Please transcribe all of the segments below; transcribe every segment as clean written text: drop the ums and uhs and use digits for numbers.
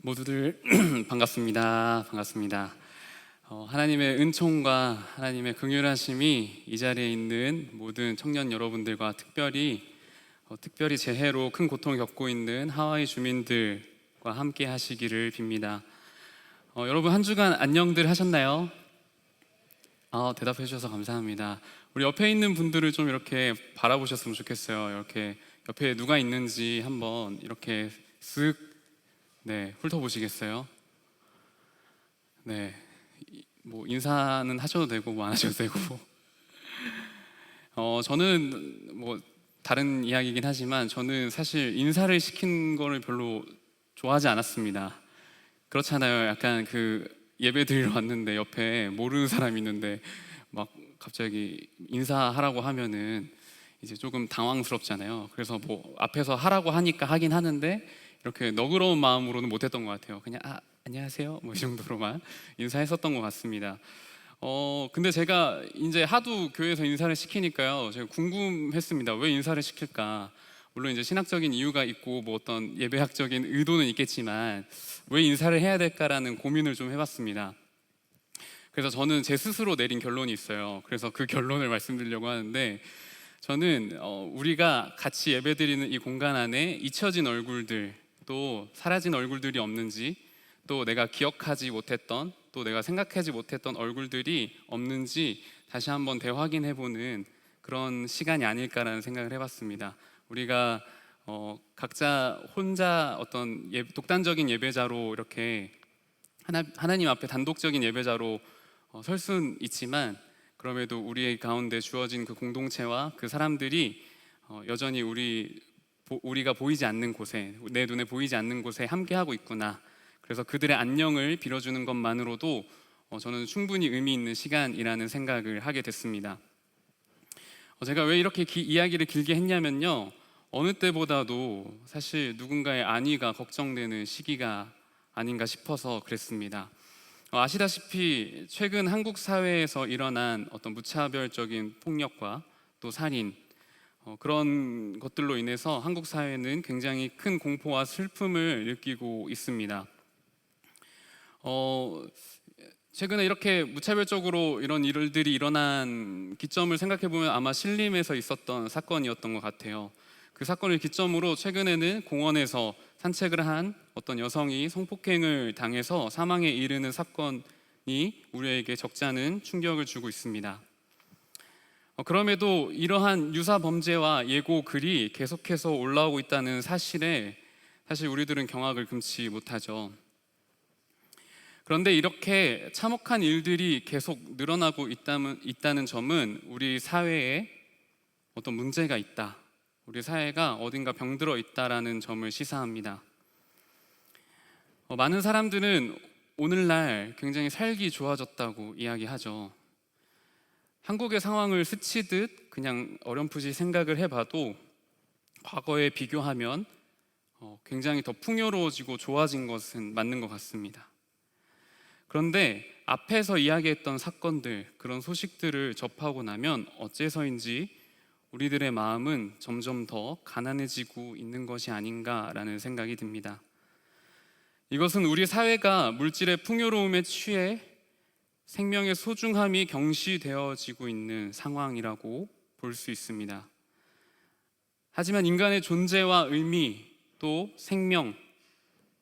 모두들 반갑습니다. 반갑습니다. 하나님의 은총과 하나님의 긍휼하심이 이 자리에 있는 모든 청년 여러분들과 특별히 재해로 큰 고통을 겪고 있는 하와이 주민들과 함께 하시기를 빕니다. 여러분 한 주간 안녕들 하셨나요? 대답해 주셔서 감사합니다. 우리 옆에 있는 분들을 좀 이렇게 바라보셨으면 좋겠어요. 이렇게 옆에 누가 있는지 한번 이렇게 쓱 훑어보시겠어요? 네, 뭐 인사는 하셔도 되고 뭐 안 하셔도 되고. 저는 뭐 다른 이야기이긴 하지만 저는 사실 인사를 시킨 거를 별로 좋아하지 않았습니다. 그렇잖아요. 약간 그 예배 드리러 왔는데 옆에 모르는 사람이 있는데 막 갑자기 인사하라고 하면은 이제 조금 당황스럽잖아요. 그래서 뭐 앞에서 하라고 하니까 하긴 하는데 이렇게 너그러운 마음으로는 못했던 것 같아요. 그냥 안녕하세요 뭐 이 정도로만 인사했었던 것 같습니다. 근데 제가 이제 하도 교회에서 인사를 시키니까요, 제가 궁금했습니다. 왜 인사를 시킬까? 물론 이제 신학적인 이유가 있고 뭐 어떤 예배학적인 의도는 있겠지만 왜 인사를 해야 될까라는 고민을 좀 해봤습니다. 그래서 저는 제 스스로 내린 결론이 있어요. 그래서 그 결론을 말씀드리려고 하는데, 저는 우리가 같이 예배드리는 이 공간 안에 잊혀진 얼굴들, 또 사라진 얼굴들이 없는지, 또 내가 기억하지 못했던, 또 내가 생각하지 못했던 얼굴들이 없는지 다시 한번 되확인해보는 그런 시간이 아닐까라는 생각을 해봤습니다. 우리가 각자 혼자 어떤 독단적인 예배자로 이렇게 하나님 앞에 단독적인 예배자로 설 수는 있지만, 그럼에도 우리의 가운데 주어진 그 공동체와 그 사람들이 여전히 우리가 보이지 않는 곳에, 내 눈에 보이지 않는 곳에 함께하고 있구나. 그래서 그들의 안녕을 빌어주는 것만으로도 저는 충분히 의미 있는 시간이라는 생각을 하게 됐습니다. 제가 왜 이렇게 이야기를 길게 했냐면요, 어느 때보다도 사실 누군가의 안위가 걱정되는 시기가 아닌가 싶어서 그랬습니다. 아시다시피 최근 한국 사회에서 일어난 어떤 무차별적인 폭력과 또 살인, 그런 것들로 인해서 한국 사회는 굉장히 큰 공포와 슬픔을 느끼고 있습니다. 최근에 이렇게 무차별적으로 이런 일들이 일어난 기점을 생각해 보면 아마 신림에서 있었던 사건이었던 것 같아요. 그 사건을 기점으로 최근에는 공원에서 산책을 한 어떤 여성이 성폭행을 당해서 사망에 이르는 사건이 우리에게 적지 않은 충격을 주고 있습니다. 그럼에도 이러한 유사 범죄와 예고 글이 계속해서 올라오고 있다는 사실에 사실 우리들은 경악을 금치 못하죠. 그런데 이렇게 참혹한 일들이 계속 늘어나고 있다는 점은 우리 사회에 어떤 문제가 있다, 우리 사회가 어딘가 병들어 있다라는 점을 시사합니다. 많은 사람들은 오늘날 굉장히 살기 좋아졌다고 이야기하죠. 한국의 상황을 스치듯 그냥 어렴풋이 생각을 해봐도 과거에 비교하면 굉장히 더 풍요로워지고 좋아진 것은 맞는 것 같습니다. 그런데 앞에서 이야기했던 사건들, 그런 소식들을 접하고 나면 어째서인지 우리들의 마음은 점점 더 가난해지고 있는 것이 아닌가라는 생각이 듭니다. 이것은 우리 사회가 물질의 풍요로움에 취해 생명의 소중함이 경시되어지고 있는 상황이라고 볼 수 있습니다. 하지만 인간의 존재와 의미, 또 생명,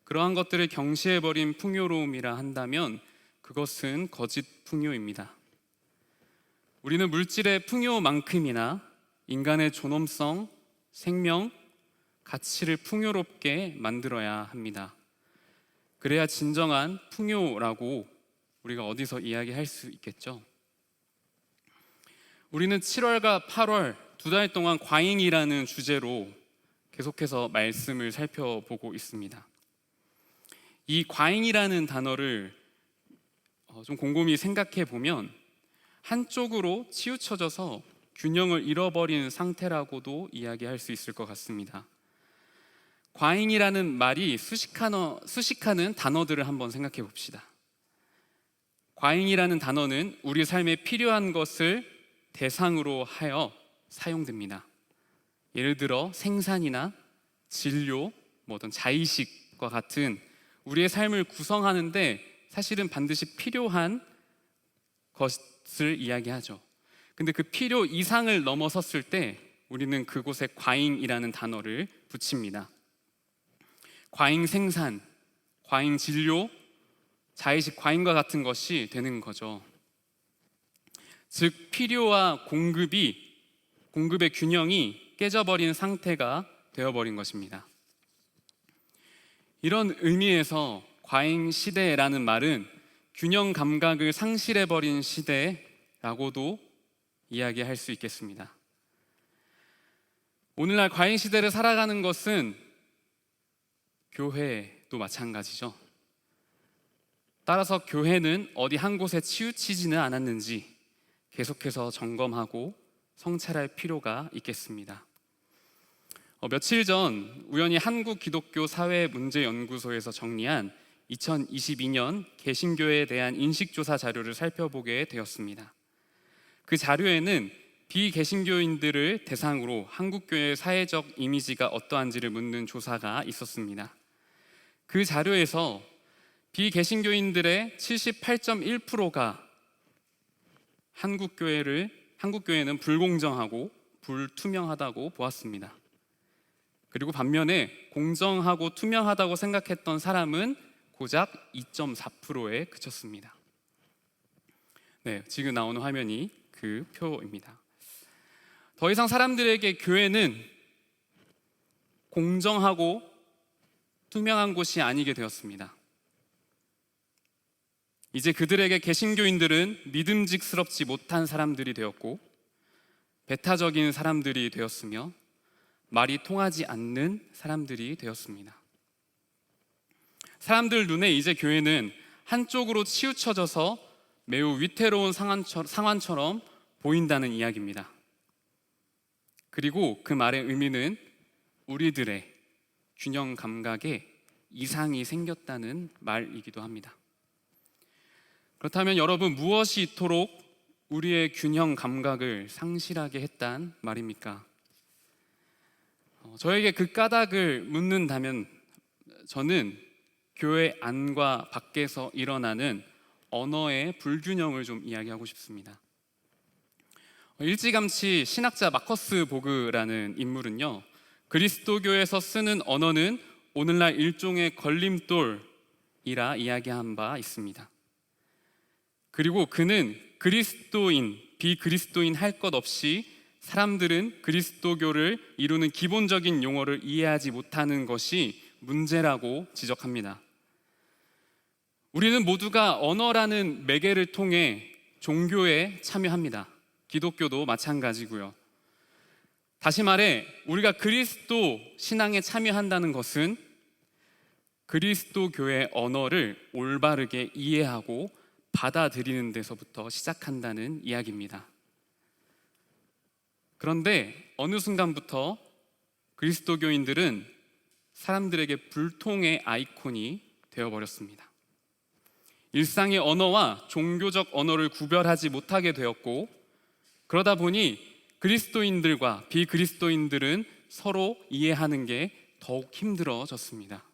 그러한 것들을 경시해버린 풍요로움이라 한다면 그것은 거짓 풍요입니다. 우리는 물질의 풍요만큼이나 인간의 존엄성, 생명, 가치를 풍요롭게 만들어야 합니다. 그래야 진정한 풍요라고 우리가 어디서 이야기할 수 있겠죠. 우리는 7월과 8월 2달 동안 과잉이라는 주제로 계속해서 말씀을 살펴보고 있습니다. 이 과잉이라는 단어를 좀 곰곰이 생각해 보면 한쪽으로 치우쳐져서 균형을 잃어버리는 상태라고도 이야기할 수 있을 것 같습니다. 과잉이라는 말이 수식하는 단어들을 한번 생각해 봅시다. 과잉이라는 단어는 우리 삶에 필요한 것을 대상으로 하여 사용됩니다. 예를 들어 생산이나 진료, 어떤 자의식과 같은 우리의 삶을 구성하는데 사실은 반드시 필요한 것을 이야기하죠. 근데 그 필요 이상을 넘어섰을 때 우리는 그곳에 과잉이라는 단어를 붙입니다. 과잉 생산, 과잉 진료, 자의식 과잉과 같은 것이 되는 거죠. 즉 필요와 공급의 균형이 깨져버린 상태가 되어버린 것입니다. 이런 의미에서 과잉 시대라는 말은 균형 감각을 상실해버린 시대라고도 이야기할 수 있겠습니다. 오늘날 과잉 시대를 살아가는 것은 교회도 마찬가지죠. 따라서 교회는 어디 한 곳에 치우치지는 않았는지 계속해서 점검하고 성찰할 필요가 있겠습니다. 며칠 전 우연히 한국기독교사회문제연구소에서 정리한 2022년 개신교에 대한 인식조사 자료를 살펴보게 되었습니다. 그 자료에는 비개신교인들을 대상으로 한국교회의 사회적 이미지가 어떠한지를 묻는 조사가 있었습니다. 그 자료에서 비개신교인들의 78.1%가 한국교회는 불공정하고 불투명하다고 보았습니다. 그리고 반면에 공정하고 투명하다고 생각했던 사람은 고작 2.4%에 그쳤습니다. 네, 지금 나오는 화면이 그 표입니다. 더 이상 사람들에게 교회는 공정하고 투명한 곳이 아니게 되었습니다. 이제 그들에게 개신교인들은 믿음직스럽지 못한 사람들이 되었고 배타적인 사람들이 되었으며 말이 통하지 않는 사람들이 되었습니다. 사람들 눈에 이제 교회는 한쪽으로 치우쳐져서 매우 위태로운 상황처럼 보인다는 이야기입니다. 그리고 그 말의 의미는 우리들의 균형 감각에 이상이 생겼다는 말이기도 합니다. 그렇다면 여러분, 무엇이 이토록 우리의 균형 감각을 상실하게 했단 말입니까? 저에게 그 까닭을 묻는다면 저는 교회 안과 밖에서 일어나는 언어의 불균형을 좀 이야기하고 싶습니다. 일찌감치 신학자 마커스 보그라는 인물은요, 그리스도교에서 쓰는 언어는 오늘날 일종의 걸림돌이라 이야기한 바 있습니다. 그리고 그는 그리스도인, 비그리스도인 할 것 없이 사람들은 그리스도교를 이루는 기본적인 용어를 이해하지 못하는 것이 문제라고 지적합니다. 우리는 모두가 언어라는 매개를 통해 종교에 참여합니다. 기독교도 마찬가지고요. 다시 말해 우리가 그리스도 신앙에 참여한다는 것은 그리스도교의 언어를 올바르게 이해하고 받아들이는 데서부터 시작한다는 이야기입니다. 그런데 어느 순간부터 그리스도교인들은 사람들에게 불통의 아이콘이 되어버렸습니다. 일상의 언어와 종교적 언어를 구별하지 못하게 되었고, 그러다 보니 그리스도인들과 비그리스도인들은 서로 이해하는 게 더욱 힘들어졌습니다.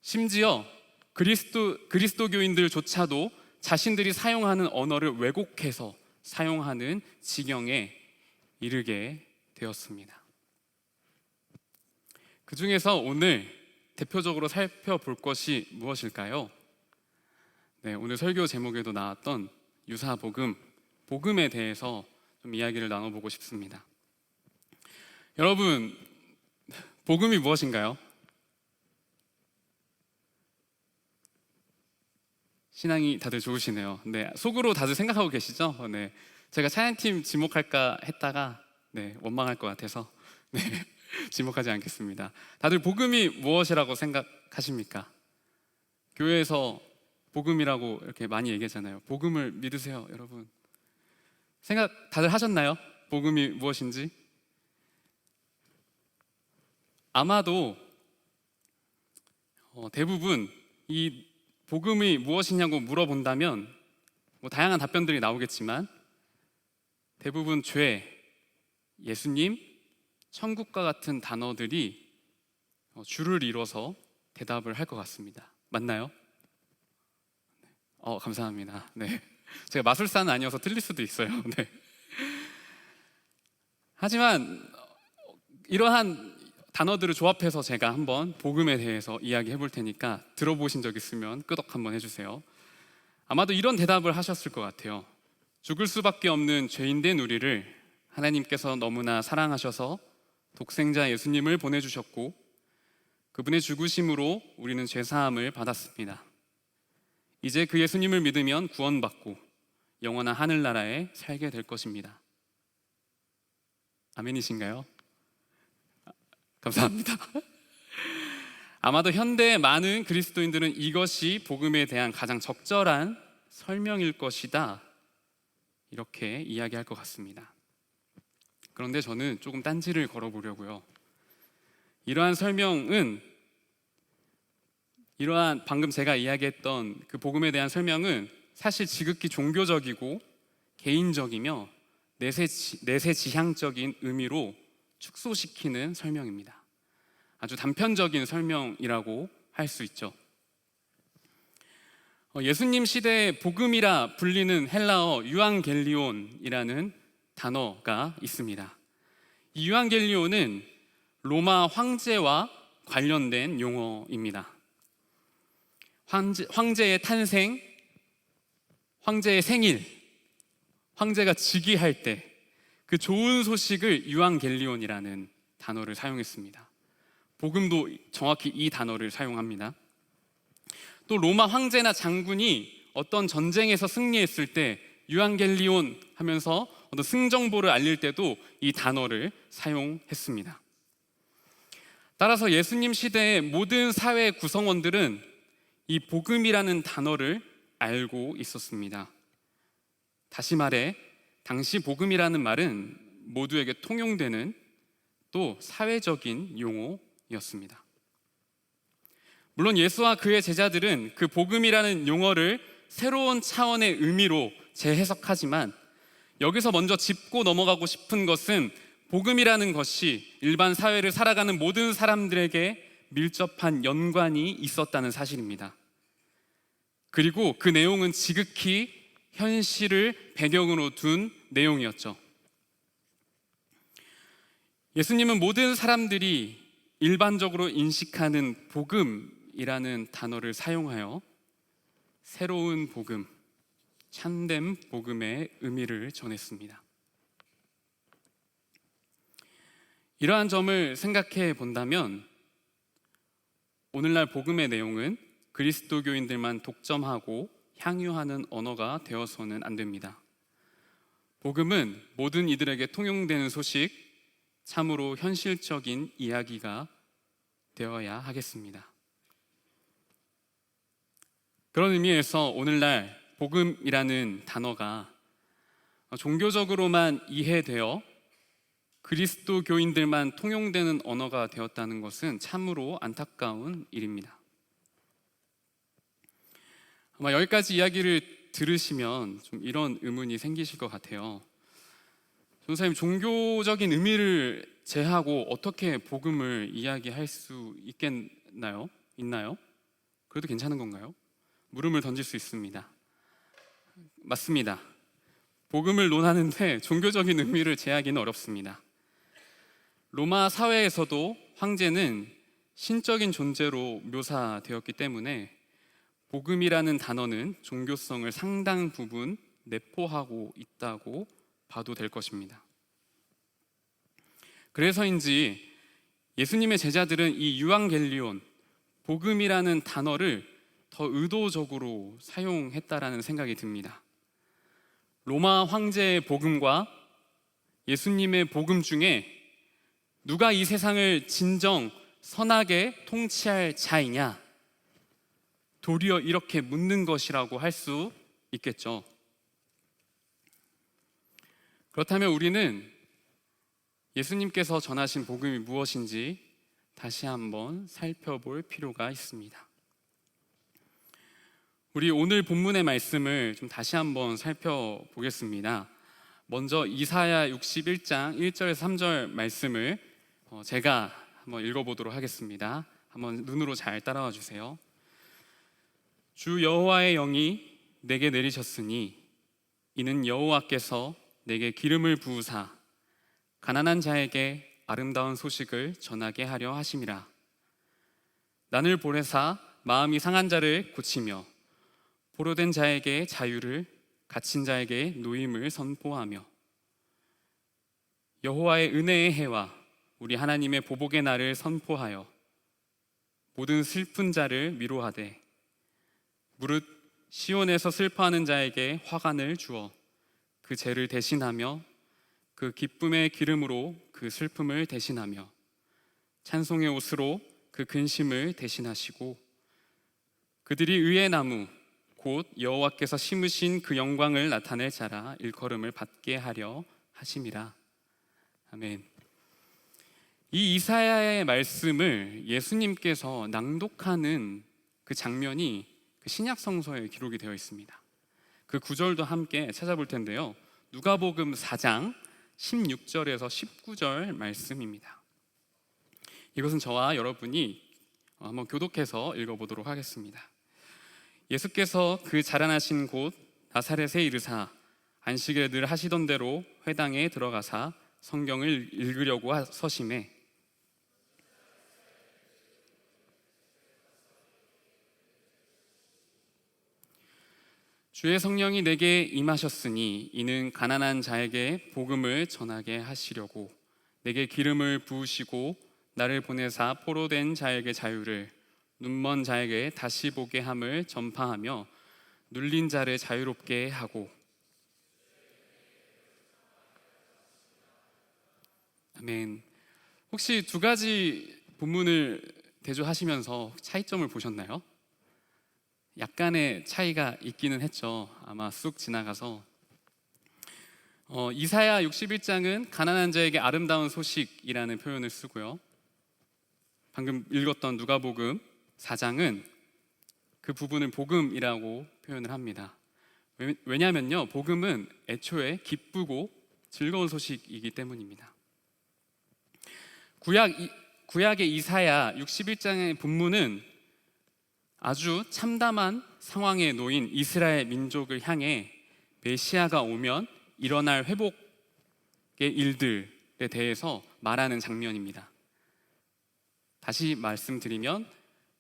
심지어 그리스도교인들조차도 자신들이 사용하는 언어를 왜곡해서 사용하는 지경에 이르게 되었습니다. 그 중에서 오늘 대표적으로 살펴볼 것이 무엇일까요? 네, 오늘 설교 제목에도 나왔던 유사복음, 복음에 대해서 좀 이야기를 나눠보고 싶습니다. 여러분, 복음이 무엇인가요? 신앙이 다들 좋으시네요. 네, 속으로 다들 생각하고 계시죠? 네, 제가 찬양팀 지목할까 했다가 원망할 것 같아서 지목하지 않겠습니다. 다들 복음이 무엇이라고 생각하십니까? 교회에서 복음이라고 이렇게 많이 얘기하잖아요. 복음을 믿으세요, 여러분. 생각 다들 하셨나요? 복음이 무엇인지? 아마도 대부분 이 복음이 무엇이냐고 물어본다면 다양한 답변들이 나오겠지만 대부분 죄, 예수님, 천국과 같은 단어들이 줄을 이뤄서 대답을 할 것 같습니다. 맞나요? 감사합니다. 네. 제가 마술사는 아니어서 틀릴 수도 있어요. 네. 하지만 이러한 단어들을 조합해서 제가 한번 복음에 대해서 이야기해 볼 테니까 들어보신 적 있으면 끄덕 한번 해주세요. 아마도 이런 대답을 하셨을 것 같아요. 죽을 수밖에 없는 죄인된 우리를 하나님께서 너무나 사랑하셔서 독생자 예수님을 보내주셨고, 그분의 죽으심으로 우리는 죄사함을 받았습니다. 이제 그 예수님을 믿으면 구원받고 영원한 하늘나라에 살게 될 것입니다. 아멘이신가요? 감사합니다. 아마도 현대의 많은 그리스도인들은 이것이 복음에 대한 가장 적절한 설명일 것이다, 이렇게 이야기할 것 같습니다. 그런데 저는 조금 딴지를 걸어보려고요. 이러한 설명은, 이러한 방금 제가 이야기했던 그 복음에 대한 설명은 사실 지극히 종교적이고 개인적이며 내세지향적인 의미로 축소시키는 설명입니다. 아주 단편적인 설명이라고 할 수 있죠. 예수님 시대의 복음이라 불리는 헬라어 유앙겔리온이라는 단어가 있습니다. 이 유앙겔리온은 로마 황제와 관련된 용어입니다. 황제의 탄생, 황제의 생일, 황제가 즉위할 때 그 좋은 소식을 유앙겔리온이라는 단어를 사용했습니다. 복음도 정확히 이 단어를 사용합니다. 또 로마 황제나 장군이 어떤 전쟁에서 승리했을 때 유앙겔리온 하면서 어떤 승정보를 알릴 때도 이 단어를 사용했습니다. 따라서 예수님 시대의 모든 사회 구성원들은 이 복음이라는 단어를 알고 있었습니다. 다시 말해, 당시 복음이라는 말은 모두에게 통용되는 또 사회적인 용어였습니다. 물론 예수와 그의 제자들은 그 복음이라는 용어를 새로운 차원의 의미로 재해석하지만, 여기서 먼저 짚고 넘어가고 싶은 것은 복음이라는 것이 일반 사회를 살아가는 모든 사람들에게 밀접한 연관이 있었다는 사실입니다. 그리고 그 내용은 지극히 현실을 배경으로 둔 내용이었죠. 예수님은 모든 사람들이 일반적으로 인식하는 복음이라는 단어를 사용하여 새로운 복음, 참된 복음의 의미를 전했습니다. 이러한 점을 생각해 본다면 오늘날 복음의 내용은 그리스도교인들만 독점하고 향유하는 언어가 되어서는 안 됩니다. 복음은 모든 이들에게 통용되는 소식, 참으로 현실적인 이야기가 되어야 하겠습니다. 그런 의미에서 오늘날 복음이라는 단어가 종교적으로만 이해되어 그리스도교인들만 통용되는 언어가 되었다는 것은 참으로 안타까운 일입니다. 아마 여기까지 이야기를 들으시면 좀 이런 의문이 생기실 것 같아요. 전사님, 종교적인 의미를 제하고 어떻게 복음을 이야기할 수 있겠나요? 있나요? 그래도 괜찮은 건가요? 물음을 던질 수 있습니다. 맞습니다. 복음을 논하는데 종교적인 의미를 제하기는 어렵습니다. 로마 사회에서도 황제는 신적인 존재로 묘사되었기 때문에 복음이라는 단어는 종교성을 상당 부분 내포하고 있다고 봐도 될 것입니다. 그래서인지 예수님의 제자들은 이 유앙겔리온, 복음이라는 단어를 더 의도적으로 사용했다라는 생각이 듭니다. 로마 황제의 복음과 예수님의 복음 중에 누가 이 세상을 진정 선하게 통치할 자이냐, 도리어 이렇게 묻는 것이라고 할 수 있겠죠. 그렇다면 우리는 예수님께서 전하신 복음이 무엇인지 다시 한번 살펴볼 필요가 있습니다. 우리 오늘 본문의 말씀을 좀 다시 한번 살펴보겠습니다. 먼저 이사야 61장 1절에서 3절 말씀을 제가 한번 읽어보도록 하겠습니다. 한번 눈으로 잘 따라와 주세요. 주 여호와의 영이 내게 내리셨으니 이는 여호와께서 내게 기름을 부으사 가난한 자에게 아름다운 소식을 전하게 하려 하심이라. 난을 보내사 마음이 상한 자를 고치며 포로된 자에게 자유를, 갇힌 자에게 노임을 선포하며 여호와의 은혜의 해와 우리 하나님의 보복의 날을 선포하여 모든 슬픈 자를 위로하되 무릇 시온에서 슬퍼하는 자에게 화관을 주어 그 죄를 대신하며 그 기쁨의 기름으로 그 슬픔을 대신하며 찬송의 옷으로 그 근심을 대신하시고 그들이 의의 나무 곧 여호와께서 심으신 그 영광을 나타낼 자라 일컬음을 받게 하려 하심이라. 아멘. 이 이사야의 말씀을 예수님께서 낭독하는 그 장면이 그 신약 성서에 기록이 되어 있습니다. 그 구절도 함께 찾아볼 텐데요. 누가복음 4장 16절에서 19절 말씀입니다. 이것은 저와 여러분이 한번 교독해서 읽어보도록 하겠습니다. 예수께서 그 자라나신 곳 나사렛에 이르사 안식일 늘 하시던 대로 회당에 들어가사 성경을 읽으려고 서심해 주의 성령이 내게 임하셨으니 이는 가난한 자에게 복음을 전하게 하시려고 내게 기름을 부으시고 나를 보내사 포로된 자에게 자유를, 눈먼 자에게 다시 보게 함을 전파하며 눌린 자를 자유롭게 하고. 아멘. 혹시 두 가지 본문을 대조하시면서 차이점을 보셨나요? 약간의 차이가 있기는 했죠. 아마 쑥 지나가서 이사야 61장은 가난한 자에게 아름다운 소식이라는 표현을 쓰고요. 방금 읽었던 누가복음 4장은 그 부분을 복음이라고 표현을 합니다. 왜냐하면요, 복음은 애초에 기쁘고 즐거운 소식이기 때문입니다. 구약의 이사야 61장의 본문은 아주 참담한 상황에 놓인 이스라엘 민족을 향해 메시아가 오면 일어날 회복의 일들에 대해서 말하는 장면입니다. 다시 말씀드리면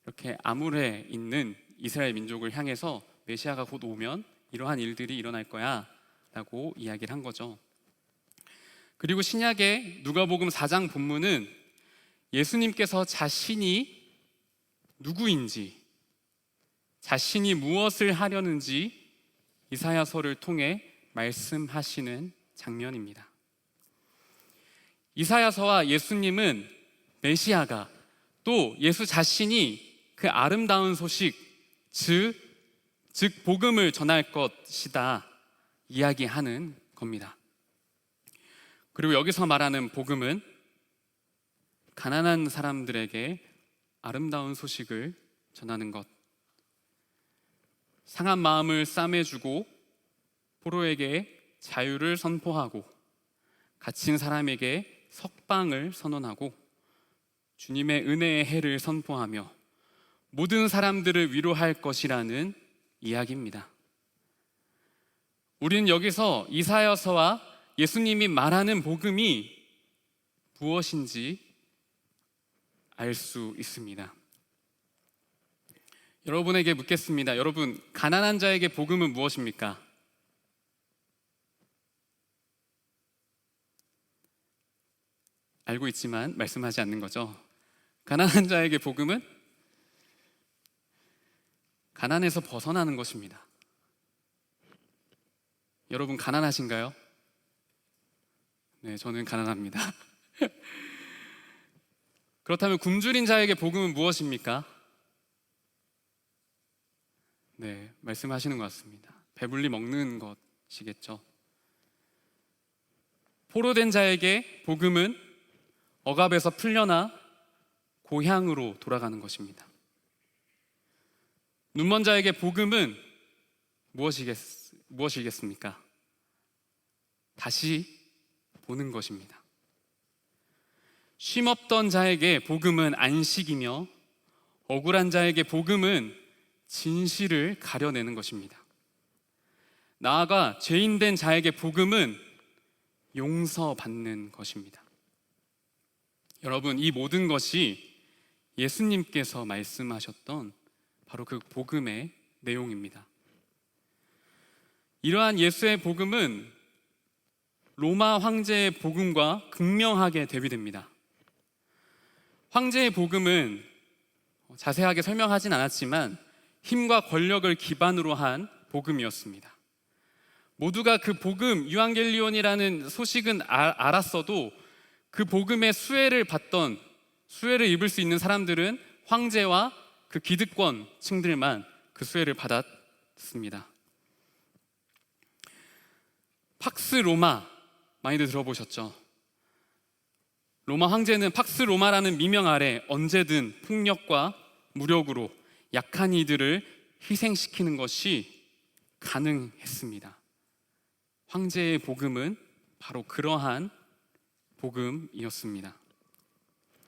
이렇게 아물에 있는 이스라엘 민족을 향해서 메시아가 곧 오면 이러한 일들이 일어날 거야 라고 이야기를 한 거죠. 그리고 신약의 누가복음 4장 본문은 예수님께서 자신이 누구인지, 자신이 무엇을 하려는지 이사야서를 통해 말씀하시는 장면입니다. 이사야서와 예수님은 메시아가, 또 예수 자신이 그 아름다운 소식, 즉 복음을 전할 것이다 이야기하는 겁니다. 그리고 여기서 말하는 복음은 가난한 사람들에게 아름다운 소식을 전하는 것, 상한 마음을 싸매주고 포로에게 자유를 선포하고 갇힌 사람에게 석방을 선언하고 주님의 은혜의 해를 선포하며 모든 사람들을 위로할 것이라는 이야기입니다. 우리는 여기서 이사야서와 예수님이 말하는 복음이 무엇인지 알 수 있습니다. 여러분에게 묻겠습니다. 여러분, 가난한 자에게 복음은 무엇입니까? 알고 있지만 말씀하지 않는 거죠. 가난한 자에게 복음은 가난에서 벗어나는 것입니다. 여러분 가난하신가요? 네, 저는 가난합니다. 그렇다면 굶주린 자에게 복음은 무엇입니까? 네, 말씀하시는 것 같습니다. 배불리 먹는 것이겠죠. 포로된 자에게 복음은 억압에서 풀려나 고향으로 돌아가는 것입니다. 눈먼 자에게 복음은 무엇이겠습니까? 다시 보는 것입니다. 쉼없던 자에게 복음은 안식이며 억울한 자에게 복음은 진실을 가려내는 것입니다. 나아가 죄인된 자에게 복음은 용서받는 것입니다. 여러분, 이 모든 것이 예수님께서 말씀하셨던 바로 그 복음의 내용입니다. 이러한 예수의 복음은 로마 황제의 복음과 극명하게 대비됩니다. 황제의 복음은 자세하게 설명하진 않았지만 힘과 권력을 기반으로 한 복음이었습니다. 모두가 그 복음, 유앙겔리온이라는 소식은 알았어도 그 복음의 수혜를 입을 수 있는 사람들은 황제와 그 기득권층들만 그 수혜를 받았습니다. 팍스 로마 많이들 들어보셨죠? 로마 황제는 팍스 로마라는 미명 아래 언제든 폭력과 무력으로 약한 이들을 희생시키는 것이 가능했습니다. 황제의 복음은 바로 그러한 복음이었습니다.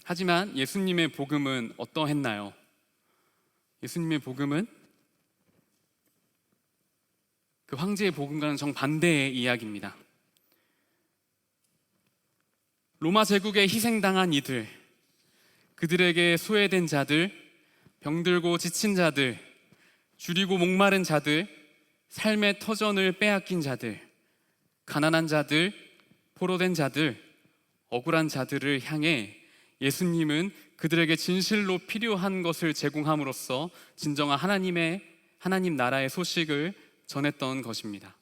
하지만 예수님의 복음은 어떠했나요? 예수님의 복음은 그 황제의 복음과는 정반대의 이야기입니다. 로마 제국에 희생당한 이들, 그들에게 소외된 자들, 병들고 지친 자들, 줄이고 목마른 자들, 삶의 터전을 빼앗긴 자들, 가난한 자들, 포로된 자들, 억울한 자들을 향해 예수님은 그들에게 진실로 필요한 것을 제공함으로써 진정한 하나님 나라의 소식을 전했던 것입니다.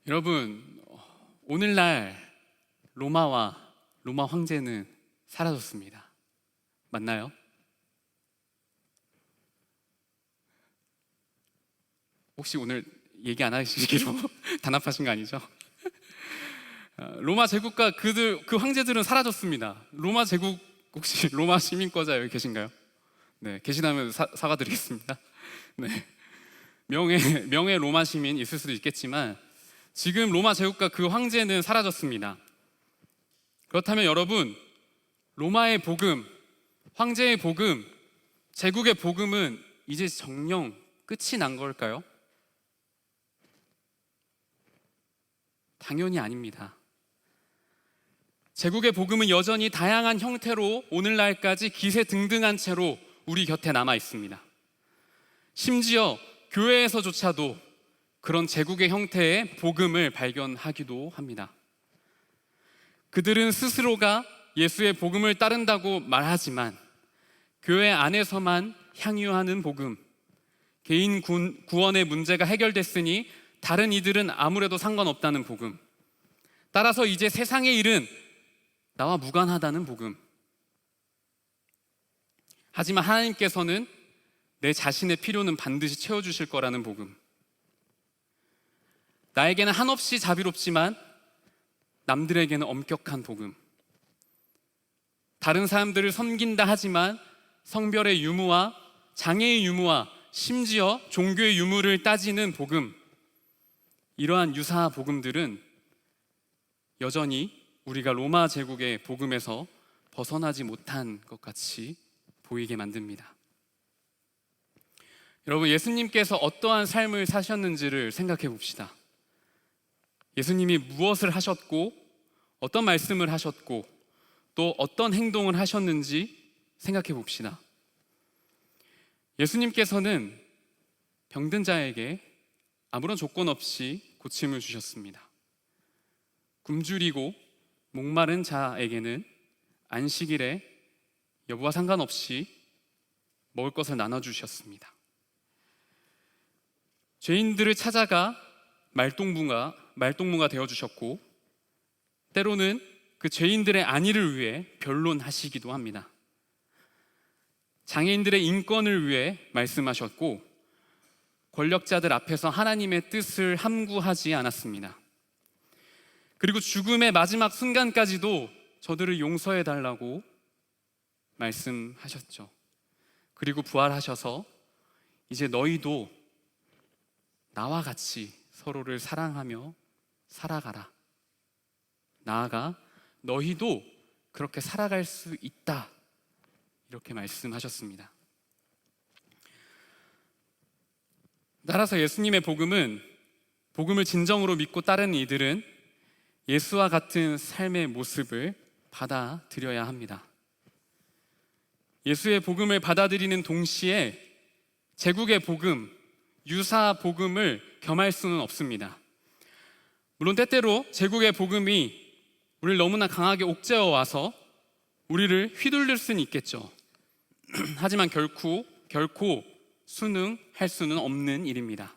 여러분, 오늘날 로마 황제는 사라졌습니다. 맞나요? 혹시 오늘 얘기 안 하시기로 단합하신 거 아니죠? 로마 제국과 그 황제들은 사라졌습니다. 로마 제국 혹시 로마 시민권자 여기 계신가요? 네, 계시다면 사과드리겠습니다. 네, 명예 로마 시민 있을 수도 있겠지만 지금 로마 제국과 그 황제는 사라졌습니다. 그렇다면 여러분, 로마의 복음, 황제의 복음, 제국의 복음은 이제 정녕 끝이 난 걸까요? 당연히 아닙니다. 제국의 복음은 여전히 다양한 형태로 오늘날까지 기세등등한 채로 우리 곁에 남아 있습니다. 심지어 교회에서조차도 그런 제국의 형태의 복음을 발견하기도 합니다. 그들은 스스로가 예수의 복음을 따른다고 말하지만 교회 안에서만 향유하는 복음, 개인 구원의 문제가 해결됐으니 다른 이들은 아무래도 상관없다는 복음, 따라서 이제 세상의 일은 나와 무관하다는 복음. 하지만 하나님께서는 내 자신의 필요는 반드시 채워주실 거라는 복음. 나에게는 한없이 자비롭지만 남들에게는 엄격한 복음. 다른 사람들을 섬긴다 하지만 성별의 유무와 장애의 유무와 심지어 종교의 유무를 따지는 복음. 이러한 유사 복음들은 여전히 우리가 로마 제국의 복음에서 벗어나지 못한 것 같이 보이게 만듭니다. 여러분, 예수님께서 어떠한 삶을 사셨는지를 생각해 봅시다. 예수님이 무엇을 하셨고 어떤 말씀을 하셨고 또 어떤 행동을 하셨는지 생각해 봅시다. 예수님께서는 병든 자에게 아무런 조건 없이 고침을 주셨습니다. 굶주리고 목마른 자에게는 안식일에 여부와 상관없이 먹을 것을 나눠주셨습니다. 죄인들을 찾아가 말동무가 되어주셨고 때로는 그 죄인들의 안위를 위해 변론하시기도 합니다. 장애인들의 인권을 위해 말씀하셨고 권력자들 앞에서 하나님의 뜻을 함구하지 않았습니다. 그리고 죽음의 마지막 순간까지도 저들을 용서해달라고 말씀하셨죠. 그리고 부활하셔서 이제 너희도 나와 같이 서로를 사랑하며 살아가라. 나아가 너희도 그렇게 살아갈 수 있다 이렇게 말씀하셨습니다. 따라서 예수님의 복음을 진정으로 믿고 따르는 이들은 예수와 같은 삶의 모습을 받아들여야 합니다. 예수의 복음을 받아들이는 동시에 제국의 복음, 유사 복음을 겸할 수는 없습니다. 물론 때때로 제국의 복음이 우리를 너무나 강하게 옥죄어 와서 우리를 휘둘릴 수는 있겠죠. 하지만 결코 순응할 수는 없는 일입니다.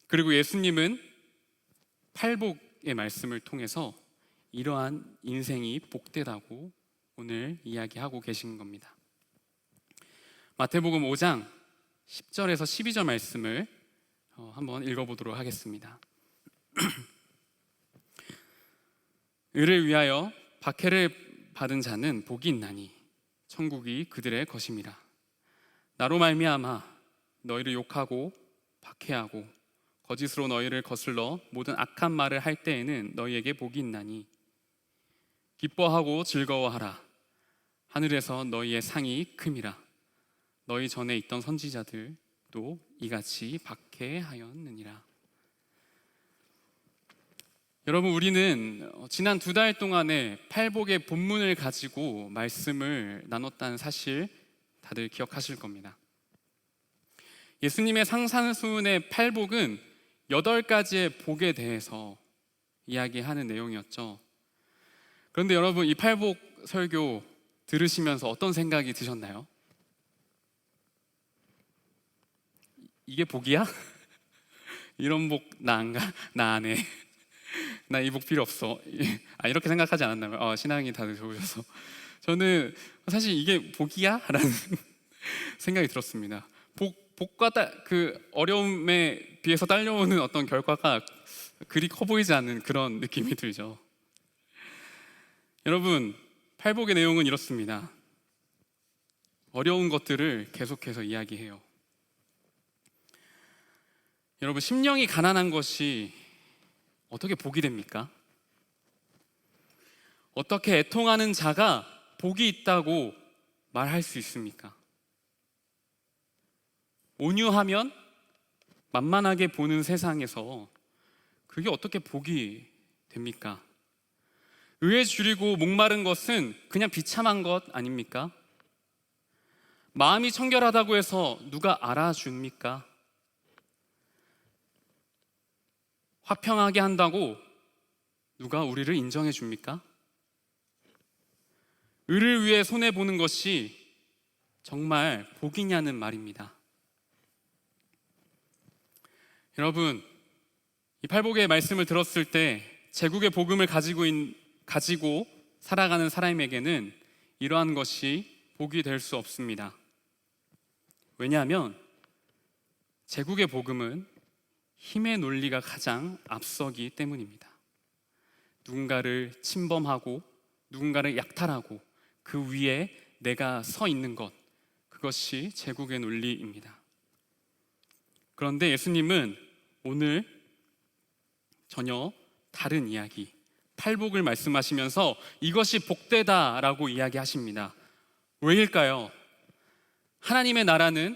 그리고 예수님은 팔복의 말씀을 통해서 이러한 인생이 복되다고 오늘 이야기하고 계신 겁니다. 마태복음 5장 10절에서 12절 말씀을 한번 읽어보도록 하겠습니다. 의를 위하여 박해를 받은 자는 복이 있나니 천국이 그들의 것임이라. 나로 말미암아 너희를 욕하고 박해하고 거짓으로 너희를 거슬러 모든 악한 말을 할 때에는 너희에게 복이 있나니 기뻐하고 즐거워하라. 하늘에서 너희의 상이 큼이라. 너희 전에 있던 선지자들도 이같이 박해하였느니라. 여러분, 우리는 지난 2달 동안에 팔복의 본문을 가지고 말씀을 나눴다는 사실 다들 기억하실 겁니다. 예수님의 상산수훈의 팔복은 8가지의 복에 대해서 이야기하는 내용이었죠. 그런데 여러분, 이 팔복 설교 들으시면서 어떤 생각이 드셨나요? 이게 복이야? 이런 복 나 안 가? 나 안 해. 나 이 복 필요 없어. 이렇게 생각하지 않았나요? 신앙이 다들 좋으셔서. 저는 사실 이게 복이야? 라는 생각이 들었습니다. 복과 그 어려움에 비해서 딸려오는 어떤 결과가 그리 커 보이지 않는 그런 느낌이 들죠. 여러분, 팔복의 내용은 이렇습니다. 어려운 것들을 계속해서 이야기해요. 여러분, 심령이 가난한 것이 어떻게 복이 됩니까? 어떻게 애통하는 자가 복이 있다고 말할 수 있습니까? 온유하면 만만하게 보는 세상에서 그게 어떻게 복이 됩니까? 의에 줄이고 목마른 것은 그냥 비참한 것 아닙니까? 마음이 청결하다고 해서 누가 알아줍니까? 화평하게 한다고 누가 우리를 인정해 줍니까? 의를 위해 손해보는 것이 정말 복이냐는 말입니다. 여러분, 이 팔복의 말씀을 들었을 때 제국의 복음을 가지고 살아가는 사람에게는 이러한 것이 복이 될 수 없습니다. 왜냐하면 제국의 복음은 힘의 논리가 가장 앞서기 때문입니다. 누군가를 침범하고 누군가를 약탈하고 그 위에 내가 서 있는 것, 그것이 제국의 논리입니다. 그런데 예수님은 오늘 전혀 다른 이야기, 팔복을 말씀하시면서 이것이 복되다라고 이야기하십니다. 왜일까요? 하나님의 나라는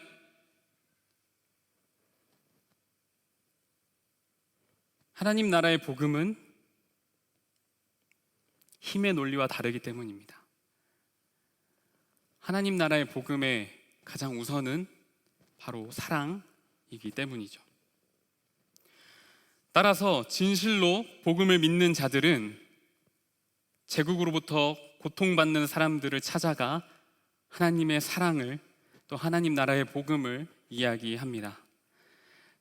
하나님 나라의 복음은 힘의 논리와 다르기 때문입니다. 하나님 나라의 복음의 가장 우선은 바로 사랑이기 때문이죠. 따라서 진실로 복음을 믿는 자들은 제국으로부터 고통받는 사람들을 찾아가 하나님의 사랑을, 또 하나님 나라의 복음을 이야기합니다.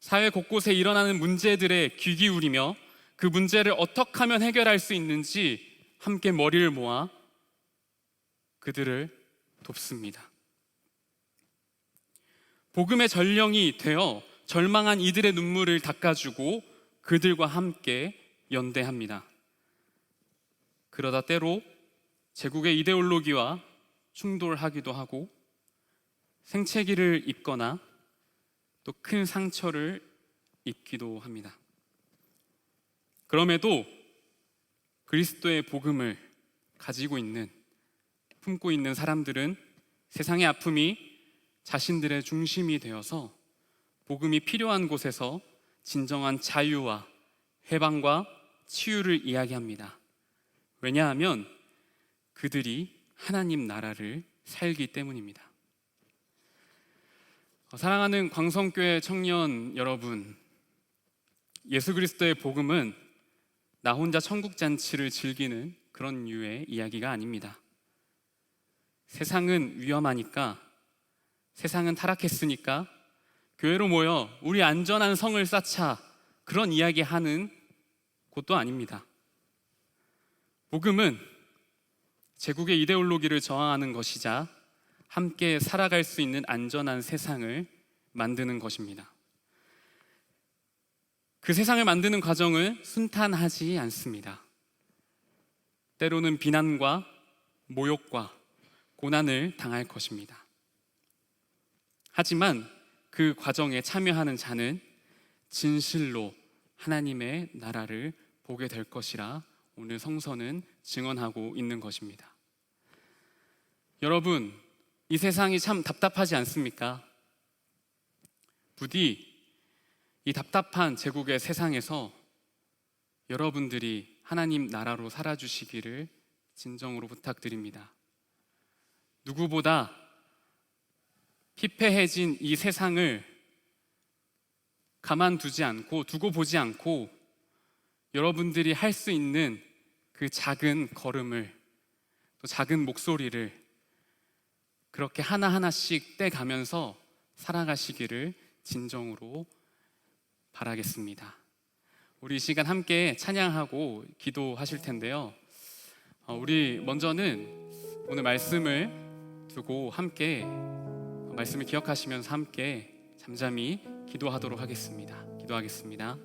사회 곳곳에 일어나는 문제들에 귀 기울이며 그 문제를 어떻게 하면 해결할 수 있는지 함께 머리를 모아 그들을 돕습니다. 복음의 전령이 되어 절망한 이들의 눈물을 닦아주고 그들과 함께 연대합니다. 그러다 때로 제국의 이데올로기와 충돌하기도 하고 생채기를 입거나 또 큰 상처를 입기도 합니다. 그럼에도 그리스도의 복음을 가지고 있는 품고 있는 사람들은 세상의 아픔이 자신들의 중심이 되어서 복음이 필요한 곳에서 진정한 자유와 해방과 치유를 이야기합니다. 왜냐하면 그들이 하나님 나라를 살기 때문입니다. 사랑하는 광성교회 청년 여러분, 예수 그리스도의 복음은 나 혼자 천국 잔치를 즐기는 그런 류의 이야기가 아닙니다. 세상은 위험하니까, 세상은 타락했으니까 교회로 모여 우리 안전한 성을 쌓자, 그런 이야기하는 곳도 아닙니다. 복음은 제국의 이데올로기를 저항하는 것이자 함께 살아갈 수 있는 안전한 세상을 만드는 것입니다. 그 세상을 만드는 과정은 순탄하지 않습니다. 때로는 비난과 모욕과 고난을 당할 것입니다. 하지만 그 과정에 참여하는 자는 진실로 하나님의 나라를 보게 될 것이라 오늘 성서는 증언하고 있는 것입니다. 여러분, 이 세상이 참 답답하지 않습니까? 부디 이 답답한 제국의 세상에서 여러분들이 하나님 나라로 살아주시기를 진정으로 부탁드립니다. 누구보다 피폐해진 이 세상을 가만두지 않고, 두고 보지 않고 여러분들이 할 수 있는 그 작은 걸음을, 또 작은 목소리를 그렇게 하나하나씩 떼가면서 살아가시기를 진정으로 바라겠습니다. 우리 이 시간 함께 찬양하고 기도하실 텐데요. 우리 먼저는 오늘 말씀을 두고 함께 말씀을 기억하시면서 함께 잠잠히 기도하도록 하겠습니다. 기도하겠습니다.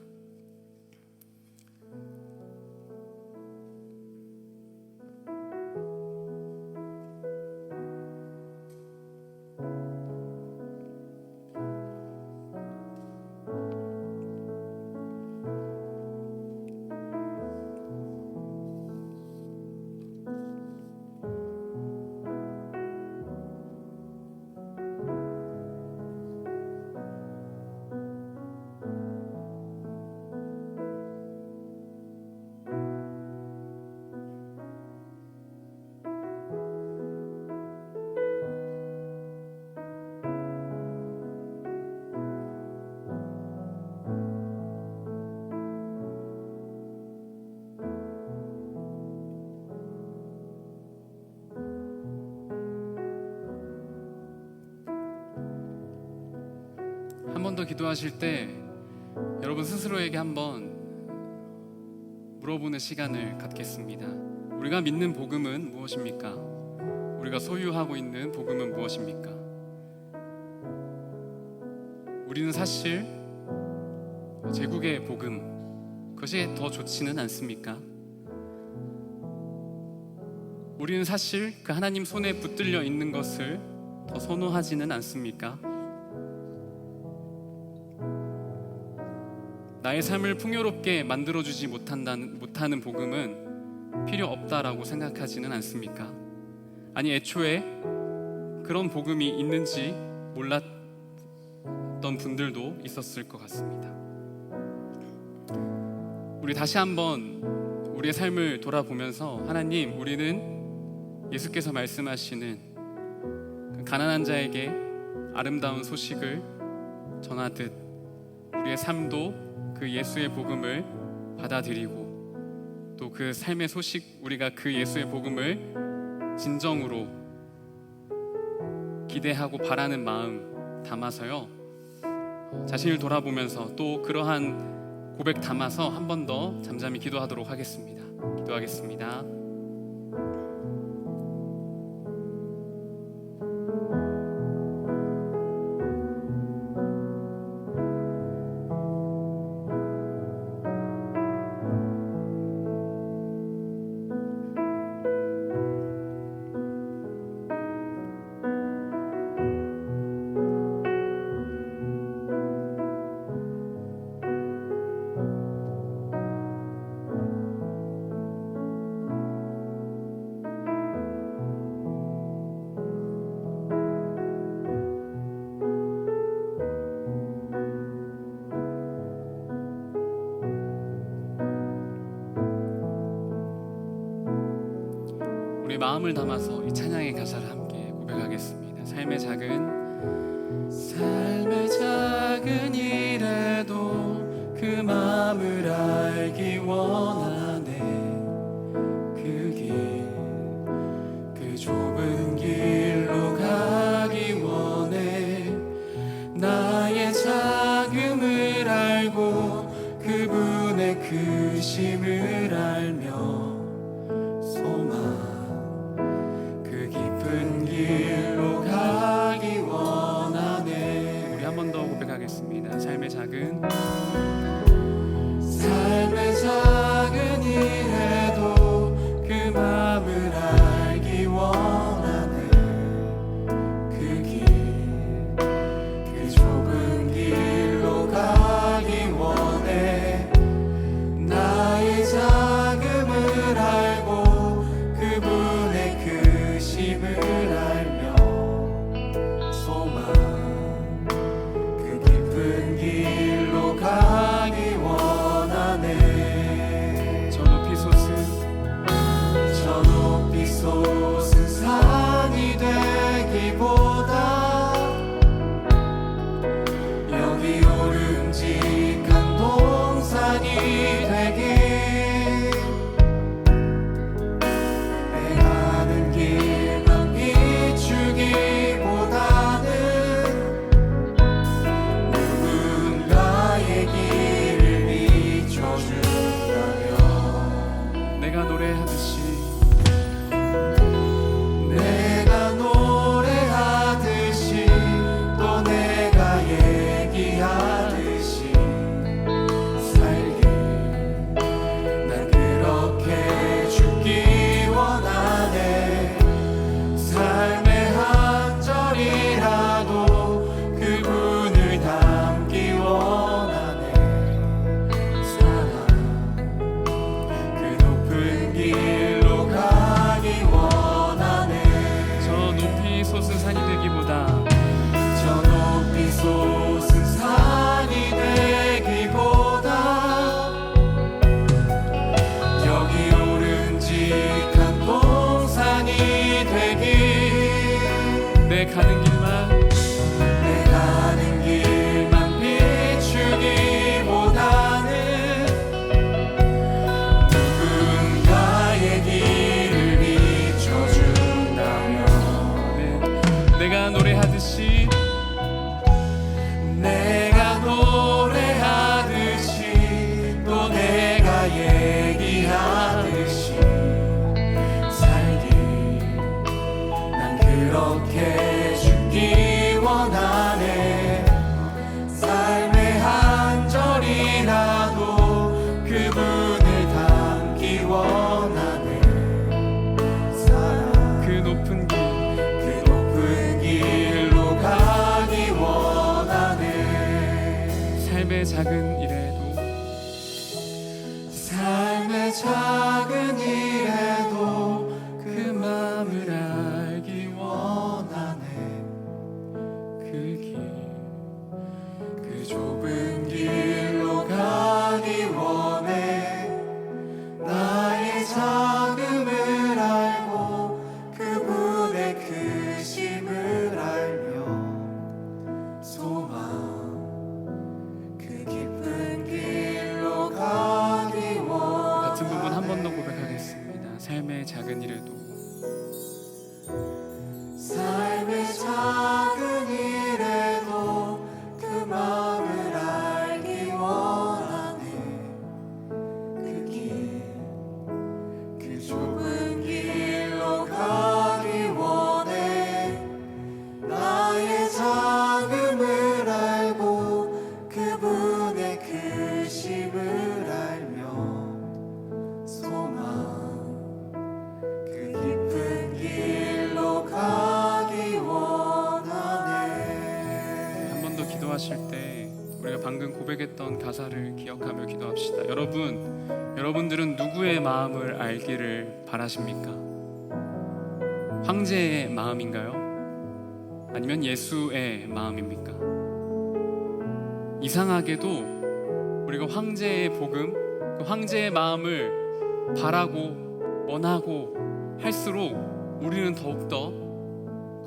한 번 더 기도하실 때 여러분 스스로에게 한번 물어보는 시간을 갖겠습니다. 우리가 믿는 복음은 무엇입니까? 우리가 소유하고 있는 복음은 무엇입니까? 우리는 사실 제국의 복음, 그것이 더 좋지는 않습니까? 우리는 사실 그 하나님 손에 붙들려 있는 것을 더 선호하지는 않습니까? 나의 삶을 풍요롭게 만들어주지 못하는 복음은 필요 없다라고 생각하지는 않습니까? 아니, 애초에 그런 복음이 있는지 몰랐던 분들도 있었을 것 같습니다. 우리 다시 한번 우리의 삶을 돌아보면서 하나님, 우리는 예수께서 말씀하시는 그 가난한 자에게 아름다운 소식을 전하듯 우리의 삶도 그 예수의 복음을 받아들이고 또 그 삶의 소식, 우리가 그 예수의 복음을 진정으로 기대하고 바라는 마음 담아서요, 자신을 돌아보면서 또 그러한 고백 담아서 한 번 더 잠잠히 기도하도록 하겠습니다. 기도하겠습니다. 우리 마음을 담아서 이 찬양의 가사를 함께 고백하겠습니다. 삶의 작은 일에도 그 마음을 알기 원하네. 그 좁은 길로 가기 원해. 나의 작음을 알고 그분의 크심을 알며 소망 그 깊은 길로 가기 원하네. 우리 한 번 더 고백하겠습니다. 삶의 작은 일에도 그 마음을 알기 원하네. 그 좁은 길로 가기 원해. 나의 작음을 알고 그분의 크심을 알며 소망 그 깊은 길로 가기 원하네. 저 높이 솟은 산이 되기보다 여기 오름직한 동산이 되길. 내 가는 길만 비추기보다는 누군가의 길을 비춰준다면 내가 노래하듯이 또 내가 얘기하듯이 살길. 난 그렇게 죽기 원하네. 삶의 한 절이라도 그분을 담기 원하네. 사랑 그 높은 길로 가기 원하네. 저 높이 솟은 산이 되기보다 솟은 산이 되기보다 여기 오름직한 동산이 되길. 내 가는 길만 비추기보다는 누군가의 길을 비춰준다면 내가 노래하듯이 또 내가 얘기하듯이 살길. 난 그렇게 죽기 원하네. 삶의 한 절이라도 그분을 담기 원하네. 사랑 그 높은 길로 가기 원하네. 삶의 작은 일에도 그 마음을 알기 원하네. 그 좁은 길로 가기 원해. 나의 작음을 알고 그분의 크심을 알며 소망 그 깊은 길로 가기 원해. 같은 부분 한 번 더 고백하겠습니다. 삶의 작은 일에도 그 마음을 알기 원하네. 그 좁은 길로 가기 원해. 나의 작음을 알고 그분의 크심을 알며 소망 그 깊은 길로 가기 원하네. 한 번 더 기도하실 때 우리가 방금 고백했던 가사를 기억하며 기도합시다. 여러분들은 누구의 마음을 알기를 바라십니까? 황제의 마음인가요? 아니면 예수의 마음입니까? 이상하게도 우리가 황제의 복음, 그 황제의 마음을 바라고 원하고 할수록 우리는 더욱더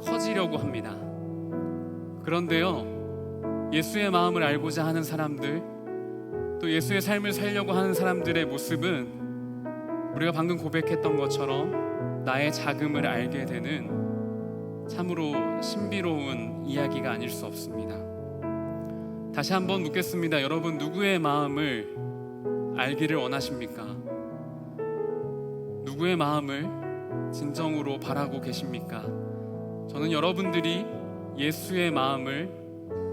커지려고 합니다. 그런데요, 예수의 마음을 알고자 하는 사람들, 또 예수의 삶을 살려고 하는 사람들의 모습은 우리가 방금 고백했던 것처럼 나의 자금을 알게 되는 참으로 신비로운 이야기가 아닐 수 없습니다. 다시 한번 묻겠습니다. 여러분, 누구의 마음을 알기를 원하십니까? 누구의 마음을 진정으로 바라고 계십니까? 저는 여러분들이 예수의 마음을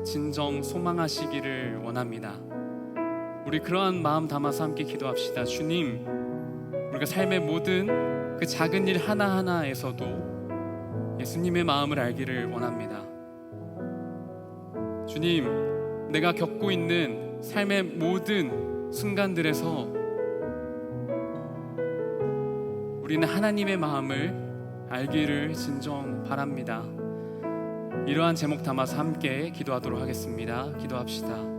진정 소망하시기를 원합니다. 우리 그러한 마음 담아서 함께 기도합시다. 주님, 우리가 삶의 모든 그 작은 일 하나하나에서도 예수님의 마음을 알기를 원합니다. 주님, 내가 겪고 있는 삶의 모든 순간들에서 우리는 하나님의 마음을 알기를 진정 바랍니다. 이러한 제목 담아서 함께 기도하도록 하겠습니다. 기도합시다.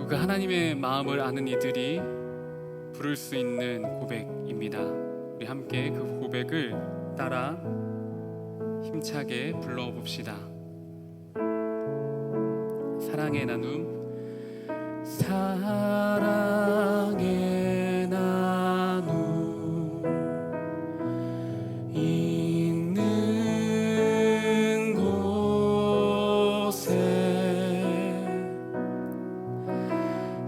그 하나님의 마음을 아는 이들이 부를 수 있는 고백입니다. 우리 함께 그 고백을 따라 힘차게 불러봅시다. 사랑의 나눔. 사랑의 나눔 있는 곳에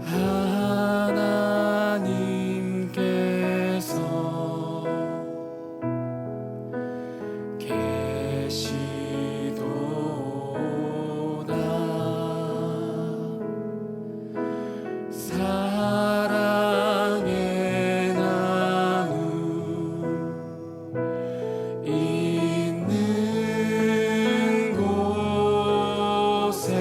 하나님께서 계시도다. 사랑의 나눔 있는 곳에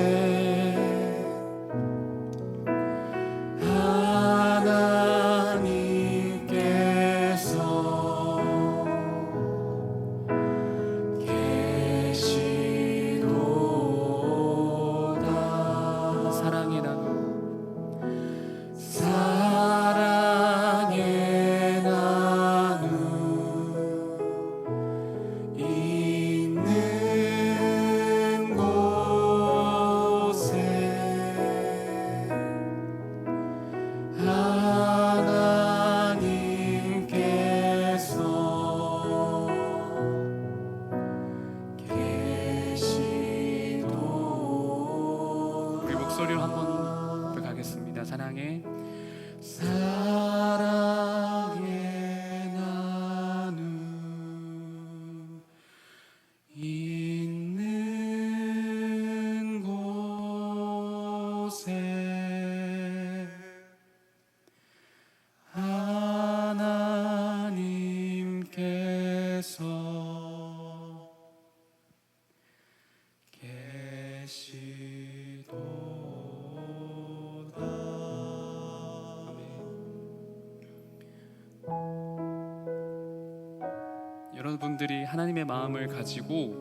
하나님께서 계시도다. 사랑의 나눔. 사랑의 나눔 있는 곳에 하나님께서 계시도다. 우리 목소리로 한번 더 가겠습니다. 사랑의 나눔 있는 곳에 하나님께서 계시도다. 여러분들이 하나님의 마음을 가지고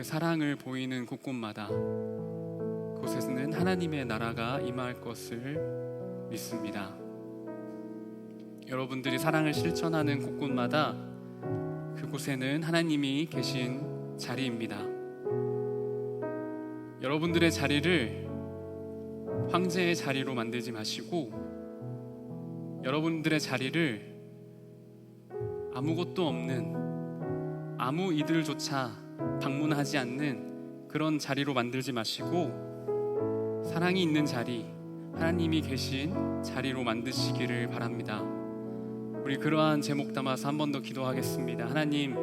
그 사랑을 보이는 곳곳마다 그곳에서는 하나님의 나라가 임할 것을 믿습니다. 여러분들이 사랑을 실천하는 곳곳마다 그곳에는 하나님이 계신 자리입니다. 여러분들의 자리를 황제의 자리로 만들지 마시고 여러분들의 자리를 아무것도 없는, 아무 이들조차 방문하지 않는 그런 자리로 만들지 마시고 사랑이 있는 자리, 하나님이 계신 자리로 만드시기를 바랍니다. 우리 그러한 제목 담아서 한 번 더 기도하겠습니다. 하나님,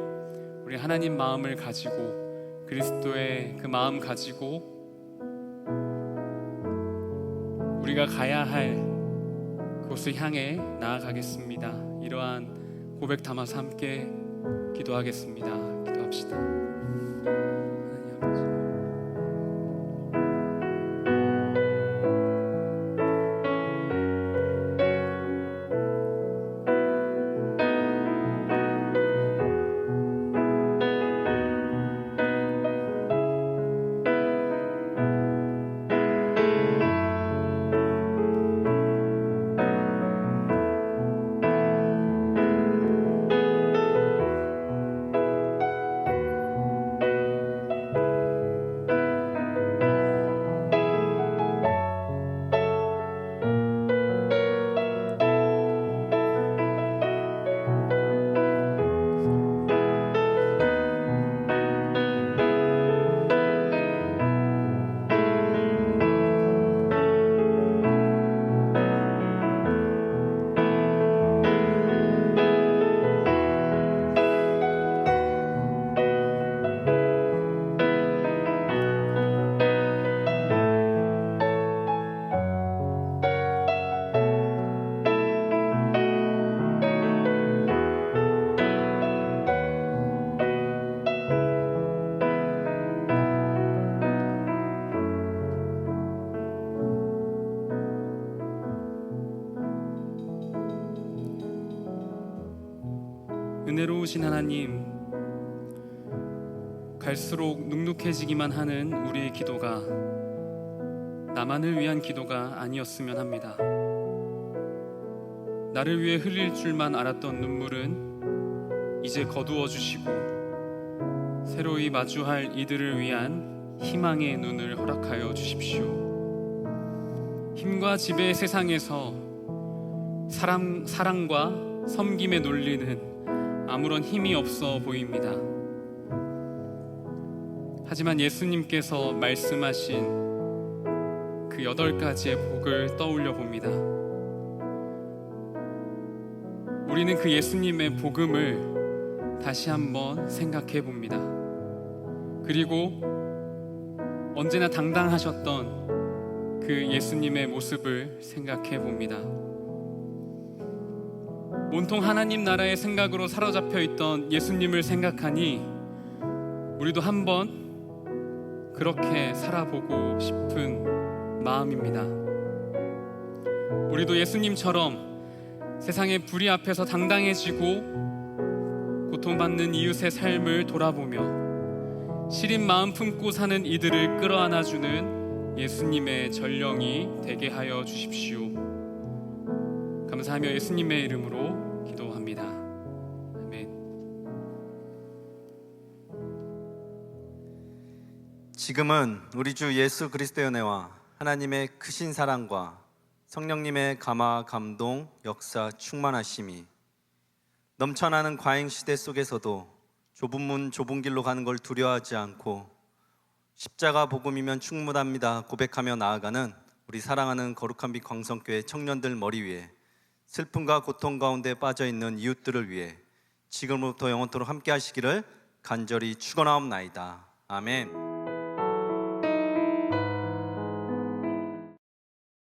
우리 하나님 마음을 가지고 그리스도의 그 마음 가지고 우리가 가야 할 그곳을 향해 나아가겠습니다. 이러한 고백 담아서 함께 기도하겠습니다. 기도합시다. 하나님 아버지, 은혜로우신 하나님, 갈수록 눅눅해지기만 하는 우리의 기도가 나만을 위한 기도가 아니었으면 합니다. 나를 위해 흘릴 줄만 알았던 눈물은 이제 거두어 주시고 새로이 마주할 이들을 위한 희망의 눈을 허락하여 주십시오. 힘과 지배의 세상에서 사랑과 섬김의 논리는 아무런 힘이 없어 보입니다. 하지만 예수님께서 말씀하신 그 8가지의 복을 떠올려 봅니다. 우리는 그 예수님의 복음을 다시 한번 생각해 봅니다. 그리고 언제나 당당하셨던 그 예수님의 모습을 생각해 봅니다. 온통 하나님 나라의 생각으로 사로잡혀 있던 예수님을 생각하니 우리도 한번 그렇게 살아보고 싶은 마음입니다. 우리도 예수님처럼 세상의 불의 앞에서 당당해지고 고통받는 이웃의 삶을 돌아보며 시린 마음 품고 사는 이들을 끌어안아주는 예수님의 전령이 되게 하여 주십시오. 감사하며 예수님의 이름으로 기도합니다. 아멘. 지금은 우리 주 예수 그리스도의 은혜와 하나님의 크신 사랑과 성령님의 감화, 감동, 역사, 충만하심이 넘쳐나는 과잉 시대 속에서도 좁은 문, 좁은 길로 가는 걸 두려워하지 않고 십자가 복음이면 충분합니다 고백하며 나아가는 우리 사랑하는 거룩한 빛 광성교회 청년들 머리 위에 슬픔과 고통 가운데 빠져있는 이웃들을 위해 지금부터 영원토록 함께 하시기를 간절히 축원하옵나이다. 아멘.